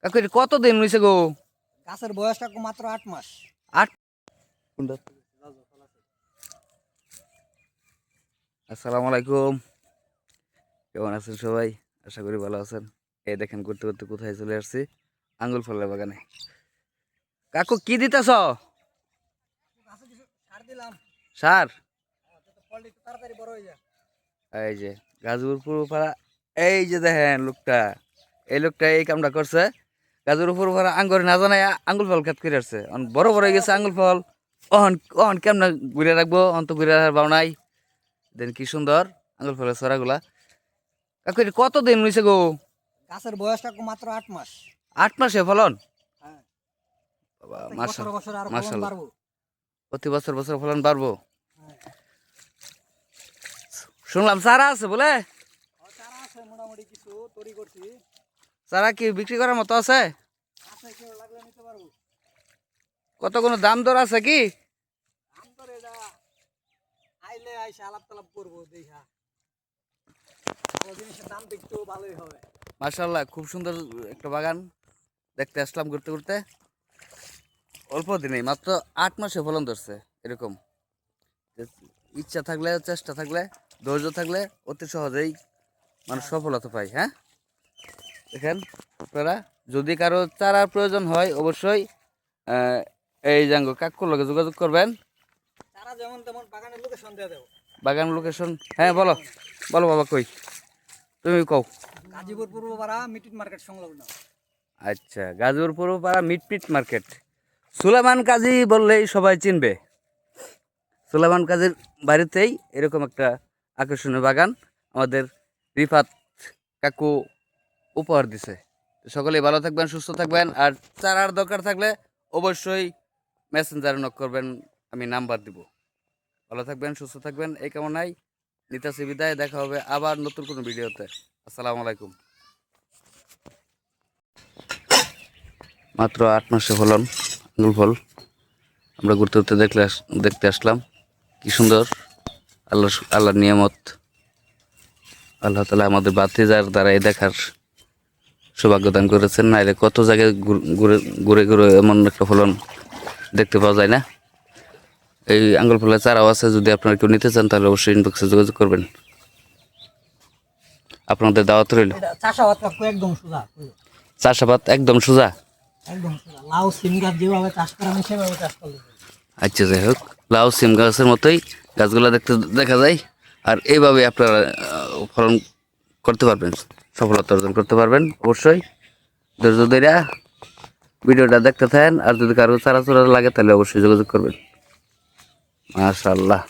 কাকু এটা কতদিন হয়েছে গো? গাছের বয়সটা মাত্র 8 মাস। 8। আসসালামু আলাইকুম, কেমন আছেন সবাই? আশা করি ভালো আছেন। এই দেখেন করতে করতে কোথায় চলে আসছি, আঙ্গুল ফলের বাগানে। কাকু কি দিতেছ? গাছে কিছু সার দিলাম, সার? যাতে ফলটা একটু তাড়াতাড়ি বড় হয়ে যায়। এই যে গাজীপুর পাড়া, এই যে দেখেন লোকটা, এই লোকটা এই কামটা করছে। গাজীপুর পাড়া আঙ্গুর না জানাই আঙ্গুল ফল খেত করে আসছে, বড় বড় হয়ে গেছে আঙ্গুল ফল। অহন অহন কেমন ঘুরে রাখবো, অহন তো ঘুরে রাখার বাও নাই। দেন কি সুন্দর আঙ্গুল ফলের ছড়াগুলা। কাকু এটা কতদিন হয়েছে গো? গাছের বয়সটা মাত্র 8 মাস। 8 মাসে ফলন? হ্যাঁ, বাবা, বছর বছর আরো ফলন মাশাআল্লাহ, বাড়বো। প্রতি বছর বছর ফলন বাড়বো। হ্যাঁ, শুনলাম চারা আছে বলে। চারা আছে, মোটামুটি কিছু তৈরি করছি। চারা কি বিক্রি করার মতো আছে? আছে, কেউ লাগলে নিতে পারবো। কত কোনো দাম দর আছে কি? দাম তো এটা আইলে আইসা আলাপ তালাপ করবো, দেখা ভালো জিনিসের দাম তো একটু ভালোই হবে। মাশাআল্লাহ, খুব সুন্দর একটা বাগান দেখতে আসলাম ঘুরতে ঘুরতে। অল্প দিনেই মাত্র 8 মাসে ফলন ধরছে এরকম। ইচ্ছা থাকলে, চেষ্টা থাকলে, ধৈর্য থাকলে অতি সহজেই মানুষ সফলতা পায়। হ্যাঁ, দেখেন আপনারা যদি কারো চারার প্রয়োজন হয় অবশ্যই এই জাঙ্গো কাকুর লগে যোগাযোগ করবেন। চারা যেমন তেমন বাগানের লোকেশন দিয়ে দেবো। বাগান লোকেশন? হ্যাঁ বলো বলো বাবা, কই তুমি কও। গাজীপুর পূর্বপাড়া মিটিং মার্কেট সংলগ্ন। আচ্ছা, গাজীপুর পাড়া মিটপিট মার্কেট। সুলেমান কাজী বললেই সবাই চিনবে। সুলেমান কাজীর বাড়িতেই এরকম একটা আকর্ষণীয় বাগান আমাদের রিফাত কাকু উপহার দিছে। তো সকলেই ভালো থাকবেন, সুস্থ থাকবেন। আর চারার দরকার থাকলে অবশ্যই মেসেঞ্জারে নক করবেন, আমি নাম্বার দিব। ভালো থাকবেন, সুস্থ থাকবেন, এই কামনায় নিতাছি বিদায়। দেখা হবে আবার নতুন কোনো ভিডিওতে। আসসালামু আলাইকুম। মাত্র 8 মাসে ফলন আঙ্গুল ফল আমরা ঘুরতে ঘুরতে দেখতে আসলাম। কি সুন্দর আল্লাহর নিয়ামত। আল্লাহ তাআলা আমাদের বাতিজার দ্বারা এই দেখার সৌভাগ্য দান করেছেন। নাইলে কত জায়গায় ঘুরে ঘুরে ঘুরে এমন একটা ফলন দেখতে পাওয়া যায় না। এই আঙ্গুল ফলের চারাও আছে, যদি আপনারা কেউ নিতে চান তাহলে অবশ্যই ইনবক্সে যোগাযোগ করবেন। আপনাদের দাওয়াত রইল। চাষাবাদ একদম সোজা, চাষাবাদ একদম সোজা। একদম সোজা। লাউ সিম গাছ যেভাবে চাষ করা হয় সেভাবে চাষ করলে। আচ্ছা, যাই হোক, লাউ সিম গাছের মতোই গাছগুলো দেখতে দেখা যায়। আর এইভাবে আপনারা ফলন করতে পারবেন, সফলতা অর্জন করতে পারবেন। অবশ্যই ধৈর্য ধরে ভিডিওটা দেখতে থাকেন। আর যদি কারো চারা চোরা লাগে তাহলে অবশ্যই যোগাযোগ করবেন। মাশাআল্লাহ।